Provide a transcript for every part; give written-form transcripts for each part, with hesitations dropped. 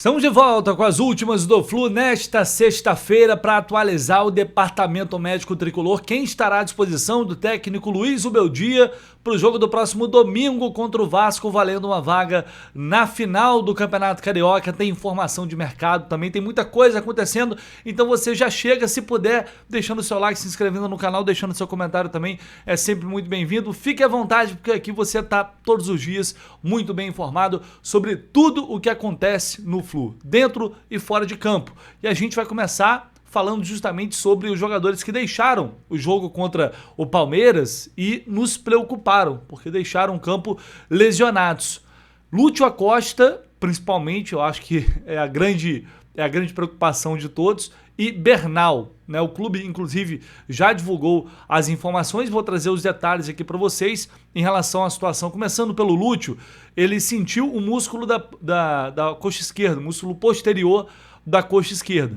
Estamos de volta com as últimas do Flu nesta sexta-feira para atualizar o departamento médico tricolor. Quem estará à disposição do técnico Luiz Ubeldia para o jogo do próximo domingo contra o Vasco, valendo uma vaga na final do Campeonato Carioca. Tem informação de mercado também, tem muita coisa acontecendo, então você já chega, se puder, deixando o seu like, se inscrevendo no canal, deixando seu comentário também, é sempre muito bem-vindo. Fique à vontade, porque aqui você está todos os dias muito bem informado sobre tudo o que acontece no Flu, dentro e fora de campo. E a gente vai começar falando justamente sobre os jogadores que deixaram o jogo contra o Palmeiras e nos preocuparam, porque deixaram o campo lesionados. Lúcio Acosta, principalmente, eu acho que é a grande preocupação de todos, e Bernal, né? O clube, inclusive, já divulgou as informações, vou trazer os detalhes aqui para vocês em relação à situação. Começando pelo Lúcio, ele sentiu o músculo da coxa esquerda, o músculo posterior da coxa esquerda.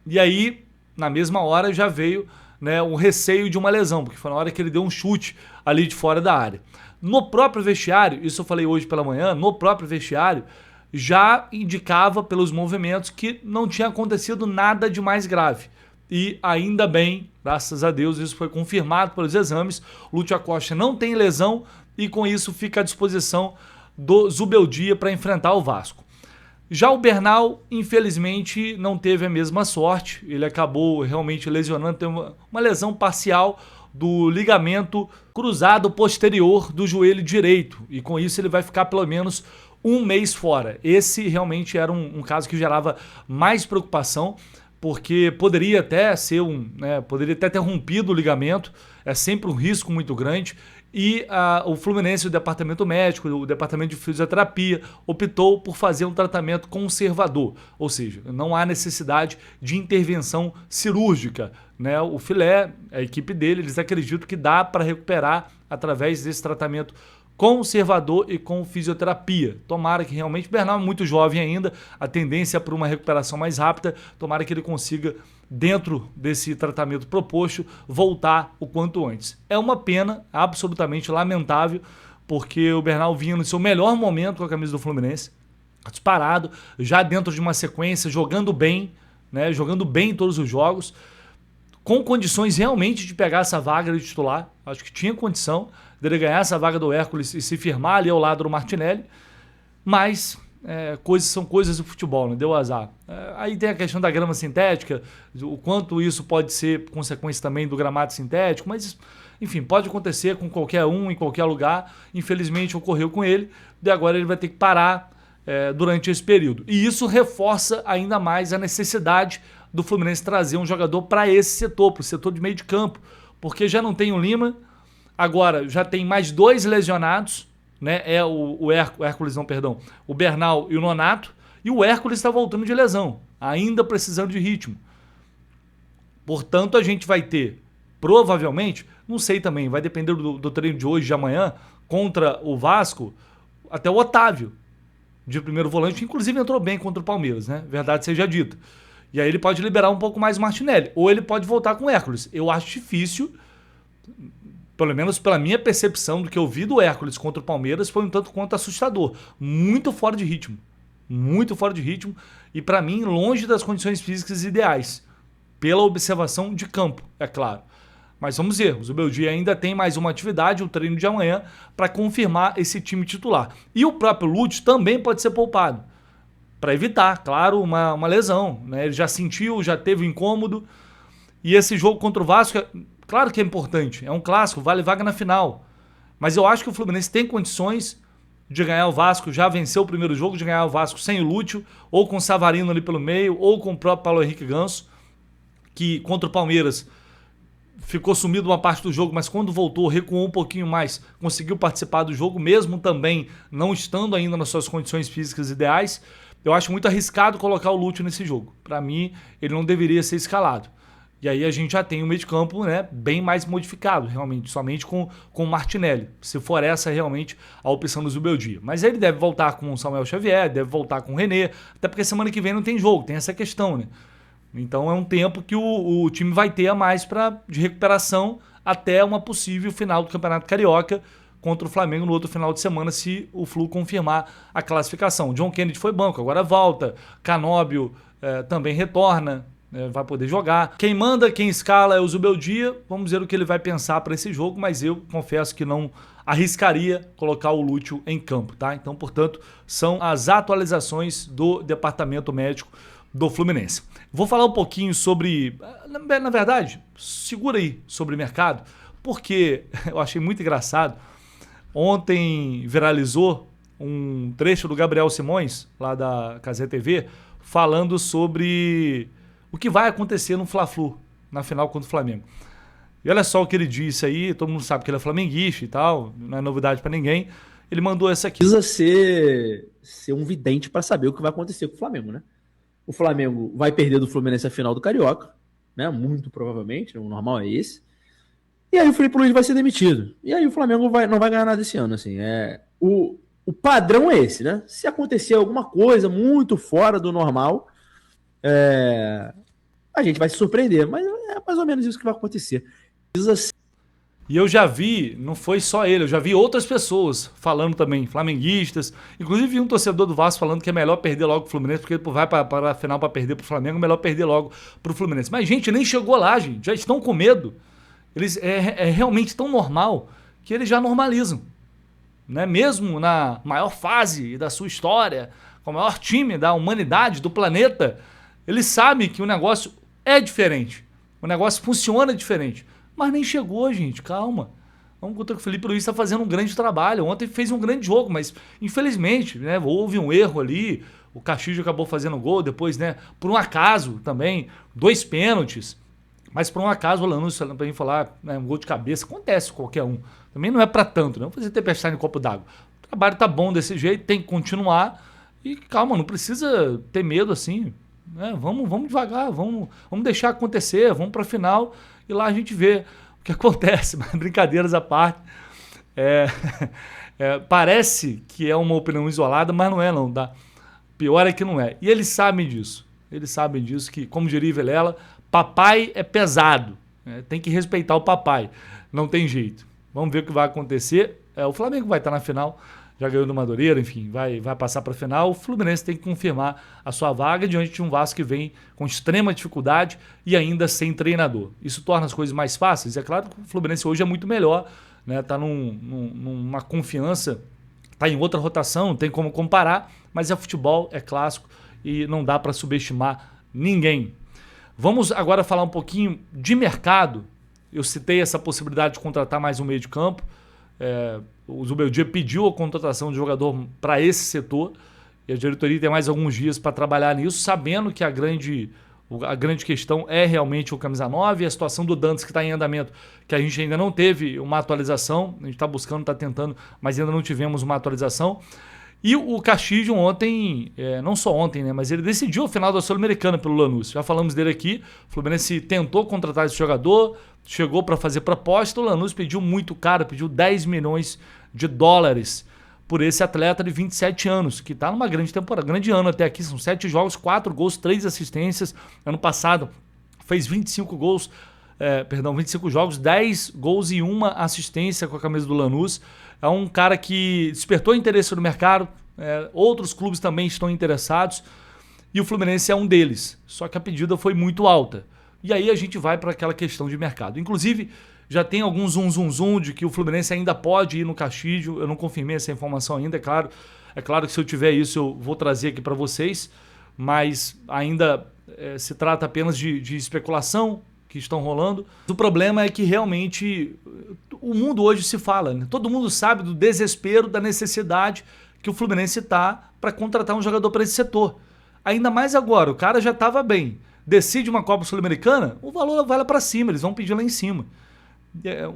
E aí, na mesma hora, já veio, né, um receio de uma lesão, porque foi na hora que ele deu um chute ali de fora da área. No próprio vestiário, isso eu falei hoje pela manhã, no próprio vestiário, já indicava pelos movimentos que não tinha acontecido nada de mais grave. E ainda bem, graças a Deus, isso foi confirmado pelos exames. Lúcio Acosta não tem lesão e com isso fica à disposição do Zubeldia para enfrentar o Vasco. Já o Bernal, infelizmente, não teve a mesma sorte. Ele acabou realmente lesionando, teve uma lesão parcial do ligamento cruzado posterior do joelho direito. E com isso ele vai ficar pelo menos um mês fora. Esse realmente era um caso que gerava mais preocupação, porque poderia até ser poderia até ter rompido o ligamento, é sempre um risco muito grande, e o Fluminense, o departamento médico, o departamento de fisioterapia, optou por fazer um tratamento conservador, ou seja, não há necessidade de intervenção cirúrgica, né? O Filé, a equipe dele, eles acreditam que dá para recuperar através desse tratamento conservador e com fisioterapia. Tomara que realmente, Bernal é muito jovem ainda, a tendência é para uma recuperação mais rápida, tomara que ele consiga, dentro desse tratamento proposto, voltar o quanto antes. É uma pena, absolutamente lamentável, porque o Bernal vinha no seu melhor momento com a camisa do Fluminense, disparado, já dentro de uma sequência, jogando bem, né, jogando bem em todos os jogos, com condições realmente de pegar essa vaga de titular. Acho que tinha condição dele ganhar essa vaga do Hércules e se firmar ali ao lado do Martinelli, mas são coisas do futebol, né? Deu azar. Aí tem a questão da grama sintética, o quanto isso pode ser consequência também do gramado sintético, mas enfim, pode acontecer com qualquer um, em qualquer lugar. Infelizmente ocorreu com ele, e agora ele vai ter que parar durante esse período. E isso reforça ainda mais a necessidade do Fluminense trazer um jogador para esse setor, para o setor de meio de campo, porque já não tem o Lima, agora já tem mais dois lesionados, né? O Bernal e o Nonato, e o Hércules está voltando de lesão, ainda precisando de ritmo. Portanto, a gente vai ter, provavelmente, não sei também, vai depender do treino de hoje, de amanhã, contra o Vasco, até o Otávio, de primeiro volante, que inclusive entrou bem contra o Palmeiras, né? Verdade seja dita. E aí ele pode liberar um pouco mais o Martinelli, ou ele pode voltar com o Hércules. Eu acho difícil, pelo menos pela minha percepção do que eu vi do Hércules contra o Palmeiras, foi um tanto quanto assustador. Muito fora de ritmo. Muito fora de ritmo. E para mim, longe das condições físicas ideais. Pela observação de campo, é claro. Mas vamos ver, o Zubeldia ainda tem mais uma atividade, o treino de amanhã, para confirmar esse time titular. E o próprio Lúcio também pode ser poupado, para evitar, claro, uma lesão, né? Ele já sentiu, já teve um incômodo. E esse jogo contra o Vasco, claro que é importante, é um clássico, vale vaga na final. Mas eu acho que o Fluminense tem condições de ganhar o Vasco, já venceu o primeiro jogo, de ganhar o Vasco sem o Lúcio, ou com o Savarino ali pelo meio, ou com o próprio Paulo Henrique Ganso, que contra o Palmeiras ficou sumido uma parte do jogo, mas quando voltou, recuou um pouquinho mais, conseguiu participar do jogo, mesmo também não estando ainda nas suas condições físicas ideais. Eu acho muito arriscado colocar o Lúcio nesse jogo. Para mim, ele não deveria ser escalado. E aí a gente já tem um meio de campo, né, bem mais modificado, realmente, somente com o Martinelli, se for essa realmente a opção do Zubeldia. Mas ele deve voltar com o Samuel Xavier, deve voltar com o René, até porque semana que vem não tem jogo, tem essa questão, né? Então é um tempo que o time vai ter a mais de recuperação até uma possível final do Campeonato Carioca, contra o Flamengo no outro final de semana, se o Flu confirmar a classificação. John Kennedy foi banco, agora volta. Canóbio também retorna, vai poder jogar. Quem manda, quem escala é o Zubeldia. Vamos ver o que ele vai pensar para esse jogo, mas eu confesso que não arriscaria colocar o Lúcio em campo, tá? Então, portanto, são as atualizações do departamento médico do Fluminense. Vou falar um pouquinho sobre, na verdade, segura aí, sobre mercado, porque eu achei muito engraçado. Ontem viralizou um trecho do Gabriel Simões, lá da Cazé TV, falando sobre o que vai acontecer no Fla-Flu, na final contra o Flamengo. E olha só o que ele disse aí, todo mundo sabe que ele é flamenguista e tal, não é novidade pra ninguém. Ele mandou essa aqui. Precisa ser um vidente para saber o que vai acontecer com o Flamengo, né? O Flamengo vai perder do Fluminense a final do Carioca, né? Muito provavelmente, o normal é esse. E aí o Felipe Luiz vai ser demitido. E aí o Flamengo não vai ganhar nada esse ano, assim. O padrão é esse, né? Se acontecer alguma coisa muito fora do normal, a gente vai se surpreender. Mas é mais ou menos isso que vai acontecer. E eu já vi, não foi só ele, eu já vi outras pessoas falando também, flamenguistas. Inclusive vi um torcedor do Vasco falando que é melhor perder logo pro Fluminense, porque vai para a final para perder pro Flamengo, é melhor perder logo pro Fluminense. Mas, gente, nem chegou lá, gente. Já estão com medo. Eles é realmente tão normal que eles já normalizam. Né? Mesmo na maior fase da sua história, com o maior time da humanidade, do planeta, eles sabem que o negócio é diferente. O negócio funciona diferente. Mas nem chegou, gente, calma. Vamos contar que o Felipe Luiz está fazendo um grande trabalho. Ontem fez um grande jogo, mas infelizmente, né, houve um erro ali. O Castilho acabou fazendo gol, depois, né, por um acaso também, 2 pênaltis. Mas por um acaso o Lanús, para mim falar, né, um gol de cabeça, acontece com qualquer um. Também não é para tanto, não fazer tempestade em copo d'água. O trabalho tá bom desse jeito, tem que continuar. E calma, não precisa ter medo assim. Né? Vamos devagar, vamos deixar acontecer, vamos para a final. E lá a gente vê o que acontece, mas brincadeiras à parte. Parece que é uma opinião isolada, mas não é não, tá? Pior é que não é. E eles sabem disso. Eles sabem disso, que, como diria Vilela, papai é pesado. Né? Tem que respeitar o papai. Não tem jeito. Vamos ver o que vai acontecer. O Flamengo vai estar na final. Já ganhou do Madureira, enfim, vai passar para a final. O Fluminense tem que confirmar a sua vaga diante de um Vasco que vem com extrema dificuldade e ainda sem treinador. Isso torna as coisas mais fáceis. É claro que o Fluminense hoje é muito melhor, né? Tá numa confiança, tá em outra rotação, não tem como comparar, mas é futebol, é clássico e não dá para subestimar ninguém. Vamos agora falar um pouquinho de mercado. Eu citei essa possibilidade de contratar mais um meio de campo. O Zubeldia pediu a contratação de jogador para esse setor e a diretoria tem mais alguns dias para trabalhar nisso, sabendo que a grande questão é realmente o camisa 9 e a situação do Dantas que está em andamento, que a gente ainda não teve uma atualização, a gente está buscando, está tentando, mas ainda não tivemos uma atualização. E o Castilho ontem, não só ontem, né, mas ele decidiu a final da Sul-Americana pelo Lanús. Já falamos dele aqui, o Fluminense tentou contratar esse jogador, chegou para fazer proposta, o Lanús pediu muito caro, pediu 10 milhões de dólares por esse atleta de 27 anos, que está numa grande temporada, grande ano até aqui, são 7 jogos, 4 gols, 3 assistências. Ano passado fez 25 gols, 25 jogos, 10 gols e 1 assistência com a camisa do Lanús. É um cara que despertou interesse no mercado, outros clubes também estão interessados e o Fluminense é um deles, só que a pedida foi muito alta. E aí a gente vai para aquela questão de mercado. Inclusive, já tem algum zoom de que o Fluminense ainda pode ir no Castilho, eu não confirmei essa informação ainda, é claro que se eu tiver isso eu vou trazer aqui para vocês, mas ainda se trata apenas de especulação que estão rolando. O problema é que realmente o mundo hoje se fala, né? Todo mundo sabe do desespero, da necessidade que o Fluminense está para contratar um jogador para esse setor. Ainda mais agora, o cara já estava bem, decide uma Copa Sul-Americana, o valor vai lá para cima, eles vão pedir lá em cima.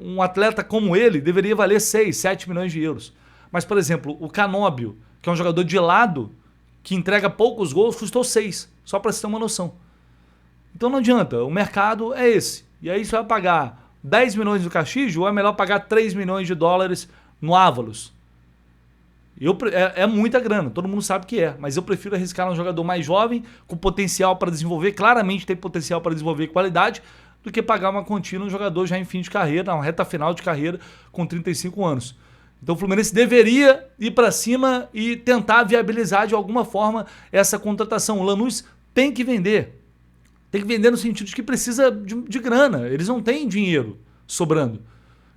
Um atleta como ele deveria valer 6, 7 milhões de euros. Mas, por exemplo, o Canóbio, que é um jogador de lado, que entrega poucos gols, custou 6, só para você ter uma noção. Então não adianta, o mercado é esse. E aí você vai pagar 10 milhões do Castilho ou é melhor pagar 3 milhões de dólares no Ávalos? É muita grana, todo mundo sabe que é, mas eu prefiro arriscar um jogador mais jovem, com potencial para desenvolver, claramente tem potencial para desenvolver qualidade, do que pagar uma quantia num jogador já em fim de carreira, na reta final de carreira, com 35 anos. Então o Fluminense deveria ir para cima e tentar viabilizar de alguma forma essa contratação. O Lanús tem que vender. Tem que vender no sentido de que precisa de grana. Eles não têm dinheiro sobrando.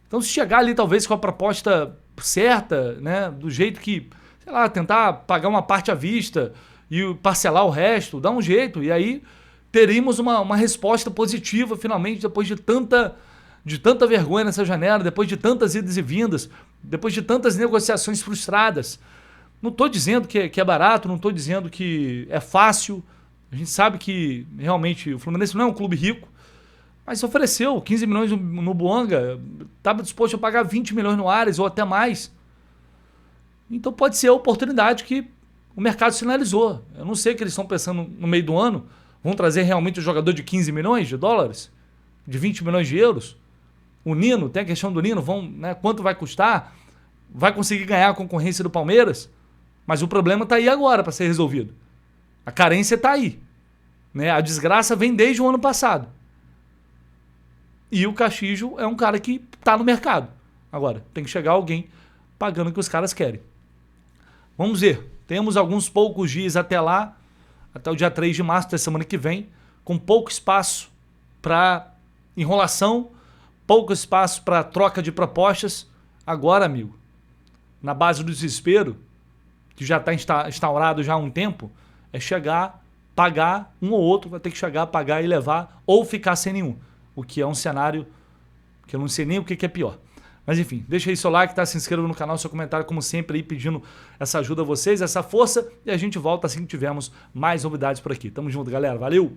Então se chegar ali talvez com a proposta certa, né, do jeito que, sei lá, tentar pagar uma parte à vista e parcelar o resto, dá um jeito. E aí teríamos uma resposta positiva finalmente depois de tanta vergonha nessa janela, depois de tantas idas e vindas, depois de tantas negociações frustradas. Não estou dizendo que é barato, não estou dizendo que é fácil. A gente sabe que realmente o Fluminense não é um clube rico, mas ofereceu 15 milhões no Buanga, estava disposto a pagar 20 milhões no Ares ou até mais. Então pode ser a oportunidade que o mercado sinalizou. Eu não sei o que eles estão pensando no meio do ano. Vão trazer realmente um jogador de 15 milhões de dólares? De 20 milhões de euros? O Nino, tem a questão do Nino, né, quanto vai custar? Vai conseguir ganhar a concorrência do Palmeiras? Mas o problema está aí agora para ser resolvido. A carência está aí. Né? A desgraça vem desde o ano passado. E o Castillo é um cara que está no mercado. Agora, tem que chegar alguém pagando o que os caras querem. Vamos ver. Temos alguns poucos dias até lá, até o dia 3 de março da semana que vem, com pouco espaço para enrolação, pouco espaço para troca de propostas. Agora, amigo, na base do desespero, que já está instaurado já há um tempo, é chegar, pagar, um ou outro vai ter que chegar, pagar e levar, ou ficar sem nenhum. O que é um cenário que eu não sei nem o que é pior. Mas enfim, deixa aí seu like, tá? Se inscreva no canal, seu comentário, como sempre, aí pedindo essa ajuda a vocês, essa força, e a gente volta assim que tivermos mais novidades por aqui. Tamo junto, galera. Valeu!